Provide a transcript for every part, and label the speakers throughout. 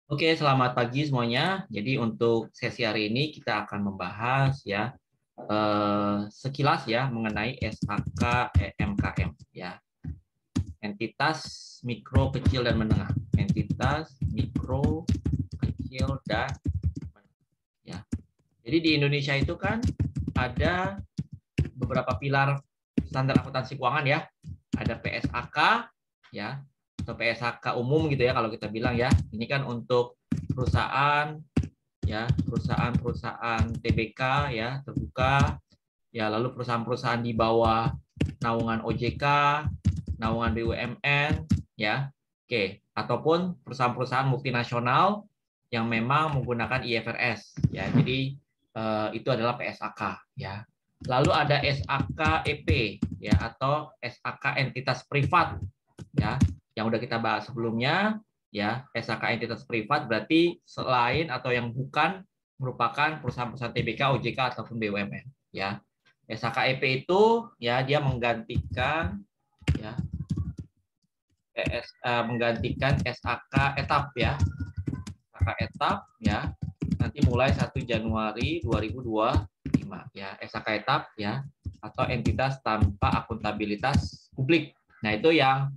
Speaker 1: Oke, selamat pagi semuanya. Jadi untuk sesi hari ini kita akan membahas ya sekilas ya mengenai SAK EMKM ya. Entitas mikro, kecil dan menengah. Entitas mikro, kecil dan menengah ya. Jadi di Indonesia itu kan ada beberapa pilar standar akuntansi keuangan ya. Ada PSAK ya, atau PSAK umum gitu ya kalau kita bilang ya. Ini kan untuk perusahaan ya, perusahaan-perusahaan TBK ya, terbuka ya, lalu perusahaan-perusahaan di bawah naungan OJK, naungan BUMN ya. Oke, ataupun perusahaan-perusahaan multinasional yang memang menggunakan IFRS ya. Jadi itu adalah PSAK ya. Lalu ada SAK EP ya, atau SAK entitas privat ya, yang udah kita bahas sebelumnya ya. SAK entitas privat berarti selain atau yang bukan merupakan perusahaan-perusahaan TBK, OJK ataupun BUMN ya. SAK EP itu ya dia menggantikan ya menggantikan SAK etap ya. SAK etap ya nanti mulai 1 Januari 2025 ya. SAK etap ya, atau entitas tanpa akuntabilitas publik. Nah, itu yang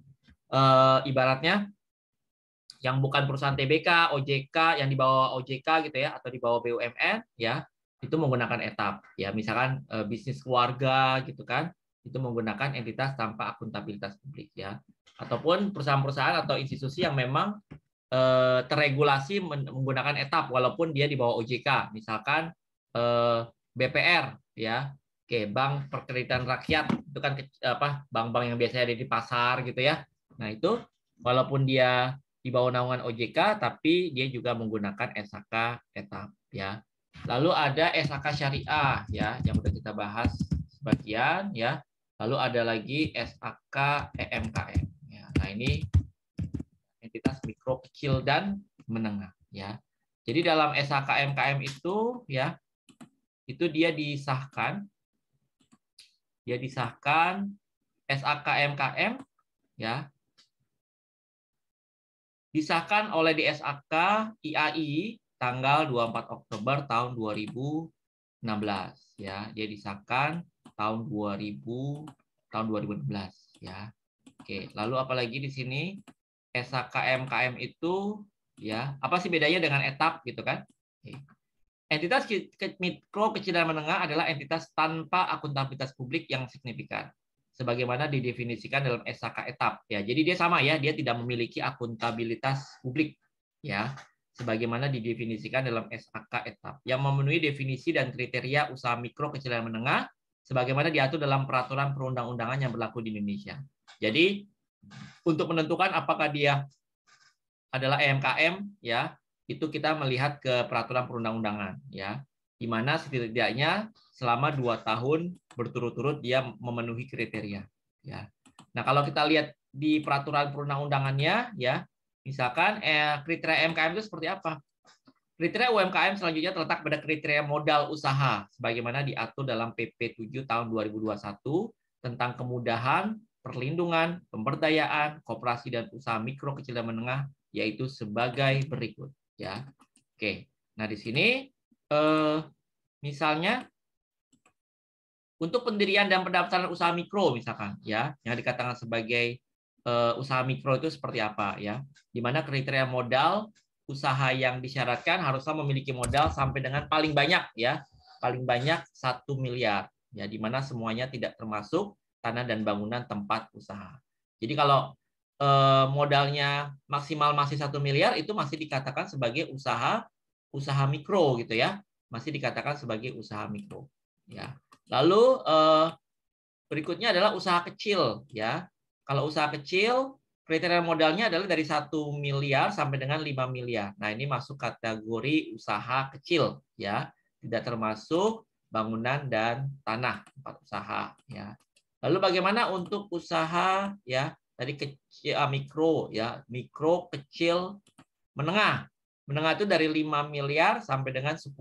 Speaker 1: ibaratnya yang bukan perusahaan TBK, OJK, yang di bawah OJK gitu ya, atau di bawah BUMN ya, itu menggunakan etap ya. Misalkan bisnis keluarga gitu kan, itu menggunakan entitas tanpa akuntabilitas publik ya. Ataupun perusahaan-perusahaan atau institusi yang memang terregulasi menggunakan etap walaupun dia di bawah OJK. Misalkan BPR ya. Oke, Bank Perkreditan Rakyat itu kan bank-bank yang biasanya ada di pasar gitu ya. Nah, itu walaupun dia di bawah naungan OJK, tapi dia juga menggunakan SAK etap ya. Lalu ada SAK syariah ya, yang udah kita bahas sebagian ya. Lalu ada lagi SAK EMKM ya. Nah, ini entitas mikro, kecil dan menengah ya. Jadi dalam SAK EMKM itu ya, itu dia disahkan SAK EMKM ya, disahkan oleh DSAK IAI tanggal 24 Oktober tahun 2016 ya. Dia disahkan tahun 2016 ya. Oke, lalu apalagi di sini SAK MKM itu ya, apa sih bedanya dengan etap gitu kan? Oke. Entitas mikro, kecil dan menengah adalah entitas tanpa akuntabilitas publik yang signifikan, sebagaimana didefinisikan dalam SAK etap ya. Jadi dia sama ya, dia tidak memiliki akuntabilitas publik ya, sebagaimana didefinisikan dalam SAK etap yang memenuhi definisi dan kriteria usaha mikro, kecil dan menengah sebagaimana diatur dalam peraturan perundang-undangan yang berlaku di Indonesia. Jadi untuk menentukan apakah dia adalah EMKM ya, itu kita melihat ke peraturan perundang-undangan ya, di mana setidaknya selama 2 tahun berturut-turut dia memenuhi kriteria ya. Nah, kalau kita lihat di peraturan perundang-undangannya ya, misalkan kriteria EMKM itu seperti apa? Kriteria UMKM selanjutnya terletak pada kriteria modal usaha sebagaimana diatur dalam PP 7 tahun 2021 tentang kemudahan, perlindungan, pemberdayaan, koperasi dan usaha mikro, kecil dan menengah, yaitu sebagai berikut ya. Oke. Nah, di sini misalnya untuk pendirian dan pendaftaran usaha mikro misalkan ya, yang dikatakan sebagai usaha mikro itu seperti apa ya, di mana kriteria modal usaha yang disyaratkan haruslah memiliki modal sampai dengan paling banyak ya, paling banyak 1 miliar ya, di mana semuanya tidak termasuk tanah dan bangunan tempat usaha. Jadi kalau modalnya maksimal masih 1 miliar itu masih dikatakan sebagai usaha mikro gitu ya, masih dikatakan sebagai usaha mikro ya. Lalu berikutnya adalah usaha kecil ya. Kalau usaha kecil kriteria modalnya adalah dari 1 miliar sampai dengan 5 miliar. Nah, ini masuk kategori usaha kecil ya. Tidak termasuk bangunan dan tanah tempat usaha ya. Lalu bagaimana untuk usaha ya, tadi kecil mikro ya, mikro, kecil, menengah. Menengah itu dari 5 miliar sampai dengan 10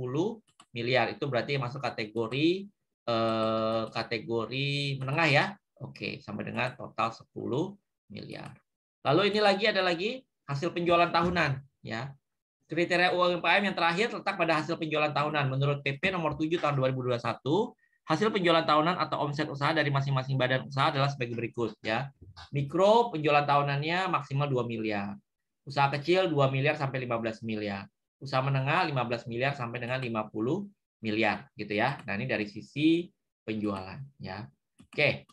Speaker 1: miliar. Itu berarti masuk kategori menengah ya. Oke, sampai dengan total 10 miliar. Lalu ini lagi ada lagi hasil penjualan tahunan ya. Kriteria UMKM yang terakhir terletak pada hasil penjualan tahunan. Menurut PP nomor 7 tahun 2021, hasil penjualan tahunan atau omset usaha dari masing-masing badan usaha adalah sebagai berikut ya. Mikro penjualan tahunannya maksimal 2 miliar. Usaha kecil 2 miliar sampai 15 miliar. Usaha menengah 15 miliar sampai dengan 50 miliar gitu ya. Nah, ini dari sisi penjualan ya. Oke.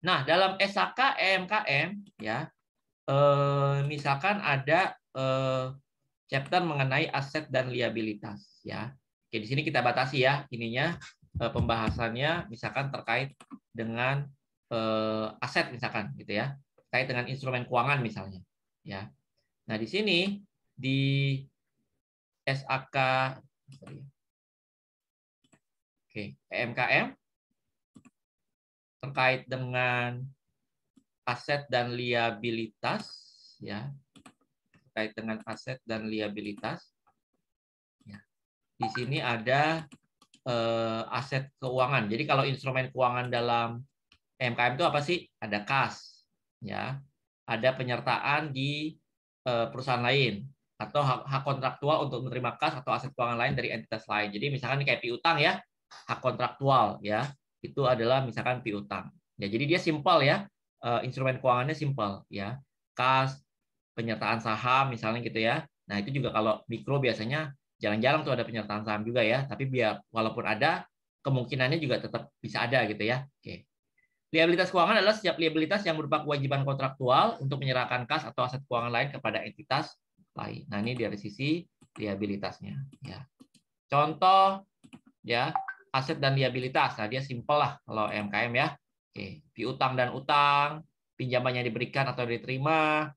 Speaker 1: Nah, dalam SHK EMKM ya, misalkan ada chapter mengenai aset dan liabilitas ya. Oke, di sini kita batasi ya ininya pembahasannya misalkan terkait dengan aset misalkan gitu ya. Terkait dengan instrumen keuangan misalnya ya. Nah, di sini di SAK EMKM terkait dengan aset dan liabilitas ya. Terkait dengan aset dan liabilitas. Ya. Di sini ada aset keuangan. Jadi kalau instrumen keuangan dalam EMKM itu apa sih? Ada kas, ya, ada penyertaan di perusahaan lain, atau hak kontraktual untuk menerima kas atau aset keuangan lain dari entitas lain. Jadi misalkan kayak piutang ya, hak kontraktual ya, itu adalah misalkan piutang. Ya, jadi dia simpel ya, instrumen keuangannya simpel ya, kas, penyertaan saham misalnya gitu ya. Nah, itu juga kalau mikro biasanya jarang-jarang tuh ada penyertaan saham juga ya, tapi biar walaupun ada kemungkinannya juga tetap bisa ada gitu ya. Oke. Liabilitas keuangan adalah setiap liabilitas yang berupa kewajiban kontraktual untuk menyerahkan kas atau aset keuangan lain kepada entitas lain. Nah, ini dari sisi liabilitasnya ya. Contoh ya, aset dan liabilitas. Nah, dia simpel lah kalau EMKM ya. Oke, piutang dan utang, pinjaman yang diberikan atau diterima,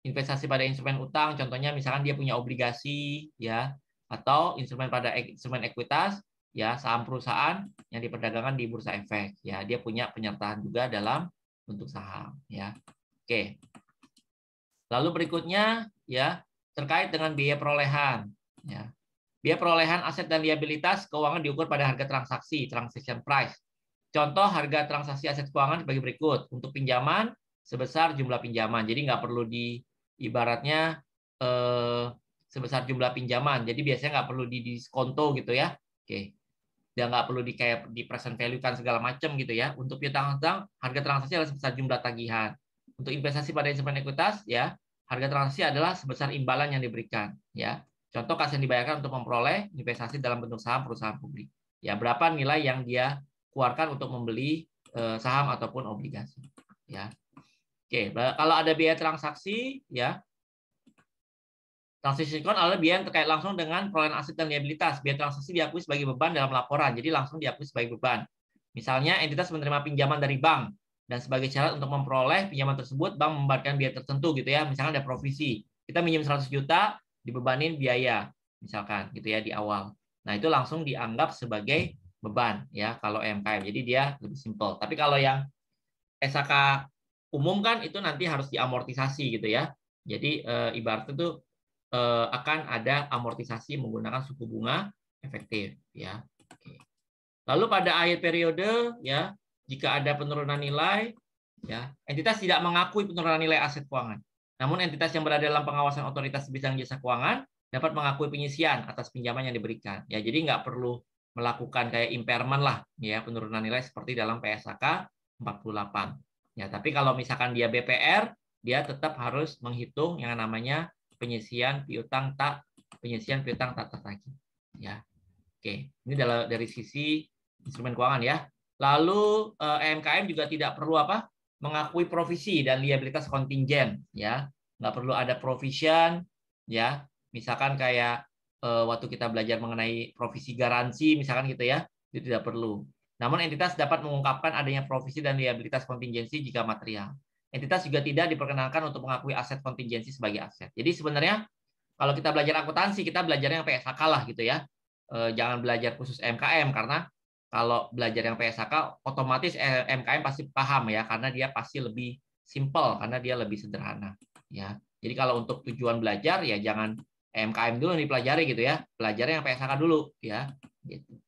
Speaker 1: investasi pada instrumen utang, contohnya misalkan dia punya obligasi ya, atau instrumen pada instrumen ekuitas ya, saham perusahaan yang diperdagangkan di bursa efek ya, dia punya penyertaan juga dalam bentuk saham ya. Oke. Lalu berikutnya ya, terkait dengan biaya perolehan ya. Biaya perolehan aset dan liabilitas keuangan diukur pada harga transaksi, transaction price. Contoh harga transaksi aset keuangan sebagai berikut. Untuk pinjaman sebesar jumlah pinjaman. Jadi nggak perlu ibaratnya sebesar jumlah pinjaman. Jadi biasanya nggak perlu di diskonto gitu ya. Oke. Dan nggak perlu kayak di present value kan segala macam gitu ya. Untuk piutang harga transaksi adalah sebesar jumlah tagihan. Untuk investasi pada instrumen ekuitas ya, harga transaksi adalah sebesar imbalan yang diberikan ya. Contoh kas yang dibayarkan untuk memperoleh investasi dalam bentuk saham perusahaan publik. Ya, berapa nilai yang dia keluarkan untuk membeli saham ataupun obligasi ya. Oke, kalau ada biaya transaksi ya, transaksi cost adalah biaya yang terkait langsung dengan perolehan aset dan liabilitas. Biaya transaksi diakui sebagai beban dalam laporan, jadi langsung diakui sebagai beban. Misalnya entitas menerima pinjaman dari bank dan sebagai syarat untuk memperoleh pinjaman tersebut bank membayarkan biaya tertentu gitu ya. Misalnya ada provisi. Kita minjem 100 juta dibebanin biaya misalkan gitu ya di awal. Nah, itu langsung dianggap sebagai beban ya kalau EMKM. Jadi dia lebih simpel. Tapi kalau yang SHK umum kan itu nanti harus diamortisasi gitu ya. Jadi ibaratnya itu akan ada amortisasi menggunakan suku bunga efektif ya. Lalu pada akhir periode ya, jika ada penurunan nilai ya, entitas tidak mengakui penurunan nilai aset keuangan. Namun entitas yang berada dalam pengawasan otoritas bidang jasa keuangan dapat mengakui penyisian atas pinjaman yang diberikan. Ya, jadi nggak perlu melakukan kayak impairment lah ya, penurunan nilai seperti dalam PSHK 48. Ya, tapi kalau misalkan dia BPR, dia tetap harus menghitung yang namanya penyisian piutang tak tertagih ya. Oke, ini dari sisi instrumen keuangan ya. Lalu EMKM juga tidak perlu mengakui provisi dan liabilitas kontingen ya. Nggak perlu ada provision ya. Misalkan kayak waktu kita belajar mengenai provisi garansi misalkan gitu ya, itu tidak perlu. Namun entitas dapat mengungkapkan adanya provisi dan liabilitas kontingensi jika material. Entitas juga tidak diperkenankan untuk mengakui aset kontingensi sebagai aset. Jadi sebenarnya kalau kita belajar akuntansi, kita belajarnya yang PSHK lah gitu ya. Jangan belajar khusus MKM, karena kalau belajar yang PSHK, otomatis MKM pasti paham ya, karena dia pasti lebih simple, karena dia lebih sederhana. Ya. Jadi kalau untuk tujuan belajar, ya jangan MKM dulu yang dipelajari gitu ya. Belajarnya yang PSHK dulu ya. Gitu.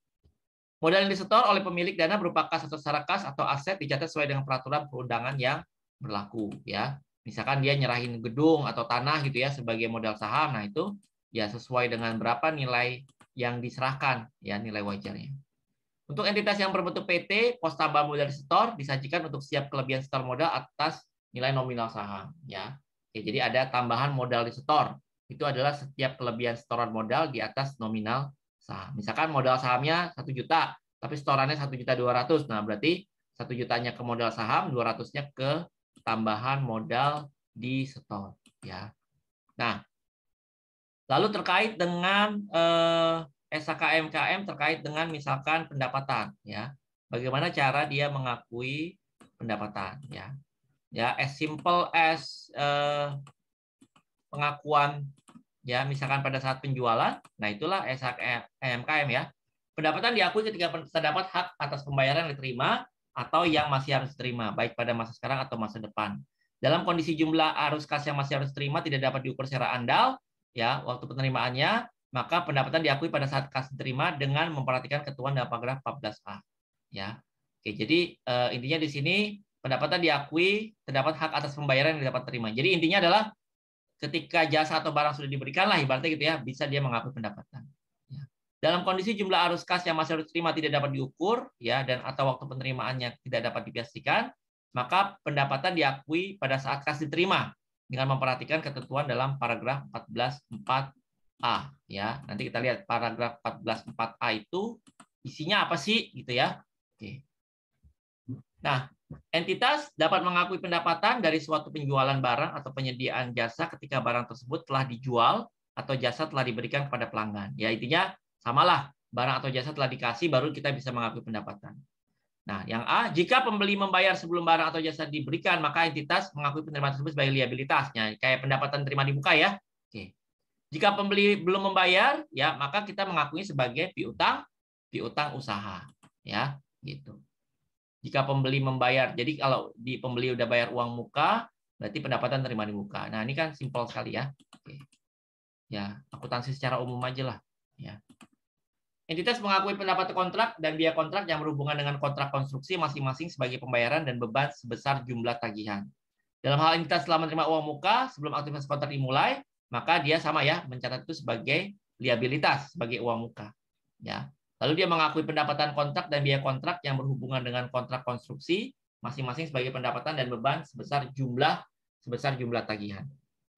Speaker 1: Modal yang disetor oleh pemilik dana berupa kas atau secara kas atau aset dicatat sesuai dengan peraturan perundangan yang berlaku ya. Misalkan dia nyerahin gedung atau tanah gitu ya sebagai modal saham, nah itu ya sesuai dengan berapa nilai yang diserahkan, ya nilai wajarnya. Untuk entitas yang berbentuk PT, pos tambahan modal setor disajikan untuk setiap kelebihan setor modal atas nilai nominal saham. Ya, oke, jadi ada tambahan modal di setor. Itu adalah setiap kelebihan setoran modal di atas nominal saham. Misalkan modal sahamnya 1 juta, tapi setorannya 1.200.000. Nah, berarti 1 jutanya ke modal saham, 200-nya ke tambahan modal di setor. Ya. Nah, lalu terkait dengan SHK-MKM terkait dengan misalkan pendapatan, ya. Bagaimana cara dia mengakui pendapatan, ya. Ya, as simple as pengakuan, ya, misalkan pada saat penjualan. Nah, itulah SHK-MKM, ya. Pendapatan diakui ketika terdapat hak atas pembayaran yang diterima atau yang masih harus diterima, baik pada masa sekarang atau masa depan. Dalam kondisi jumlah arus kas yang masih harus diterima tidak dapat diukur secara andal, ya, waktu penerimaannya, maka pendapatan diakui pada saat kas diterima dengan memperhatikan ketentuan dalam paragraf 14A. Ya. Oke, jadi intinya di sini pendapatan diakui terdapat hak atas pembayaran yang dapat terima. Jadi intinya adalah ketika jasa atau barang sudah diberikan lah ibaratnya gitu ya, bisa dia mengakui pendapatan. Ya. Dalam kondisi jumlah arus kas yang masih harus diterima tidak dapat diukur, ya, dan atau waktu penerimaannya tidak dapat dipastikan, maka pendapatan diakui pada saat kas diterima dengan memperhatikan ketentuan dalam paragraf 14.4a. Ya, nanti kita lihat paragraf 14.4a itu isinya apa sih, gitu ya. Oke. Nah, entitas dapat mengakui pendapatan dari suatu penjualan barang atau penyediaan jasa ketika barang tersebut telah dijual atau jasa telah diberikan kepada pelanggan. Ya, intinya samalah, barang atau jasa telah dikasih baru kita bisa mengakui pendapatan. Nah, yang A, jika pembeli membayar sebelum barang atau jasa diberikan, maka entitas mengakui penerimaan tersebut sebagai liabilitasnya, kayak pendapatan terima di muka ya. Oke. Jika pembeli belum membayar, ya maka kita mengakuinya sebagai piutang usaha, ya, gitu. Jika pembeli membayar, jadi kalau di pembeli udah bayar uang muka, berarti pendapatan terima di muka. Nah, ini kan simpel sekali ya. Oke. Ya, akuntansi secara umum aja lah. Ya. Entitas mengakui pendapatan kontrak dan biaya kontrak yang berhubungan dengan kontrak konstruksi masing-masing sebagai pembayaran dan beban sebesar jumlah tagihan. Dalam hal entitas telah menerima uang muka sebelum aktivitas kontrak dimulai, maka dia sama ya, mencatat itu sebagai liabilitas, sebagai uang muka. Ya. Lalu dia mengakui pendapatan kontrak dan biaya kontrak yang berhubungan dengan kontrak konstruksi masing-masing sebagai pendapatan dan beban sebesar jumlah tagihan.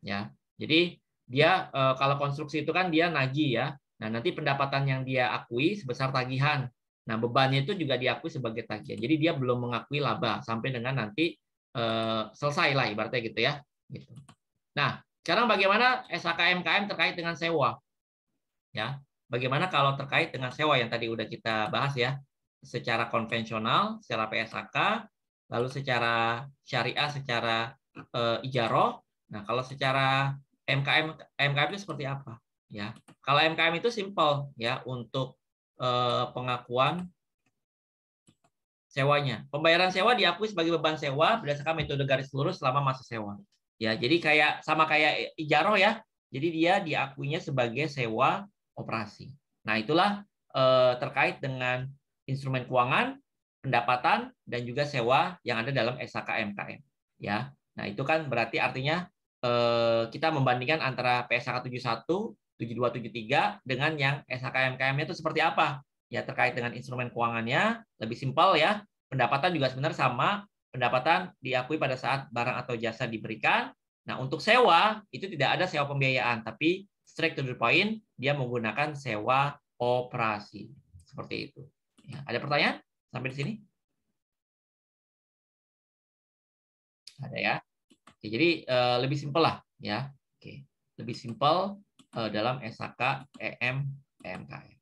Speaker 1: Ya. Jadi dia kalau konstruksi itu kan dia nagih ya. Nah, nanti pendapatan yang dia akui sebesar tagihan. Nah, bebannya itu juga diakui sebagai tagihan. Jadi dia belum mengakui laba sampai dengan nanti selesai lah ibaratnya gitu ya. Gitu. Nah, sekarang bagaimana SHK-MKM terkait dengan sewa? Ya, bagaimana kalau terkait dengan sewa yang tadi udah kita bahas ya, secara konvensional, secara PSHK, lalu secara syariah, secara ijaroh. Nah, kalau secara MKM itu seperti apa? Ya, kalau MKM itu simpel ya untuk pengakuan sewanya. Pembayaran sewa diakui sebagai beban sewa berdasarkan metode garis lurus selama masa sewa. Ya, jadi sama kayak ijaroh ya. Jadi dia diakuinya sebagai sewa operasi. Nah, itulah terkait dengan instrumen keuangan, pendapatan, dan juga sewa yang ada dalam SHK-MKM. Ya, nah itu kan berarti artinya kita membandingkan antara PSHK 71, 72, 73 dengan yang SHK-MKM-nya itu seperti apa? Ya, terkait dengan instrumen keuangannya lebih simpel ya. Pendapatan juga sebenarnya sama. Pendapatan diakui pada saat barang atau jasa diberikan. Nah, untuk sewa itu tidak ada sewa pembiayaan, tapi straight to the point, dia menggunakan sewa operasi. Seperti itu. Ya, ada pertanyaan sampai di sini? Ada ya. Oke, jadi lebih simpel lah ya. Oke, lebih simpel dalam SHK EM EMKM.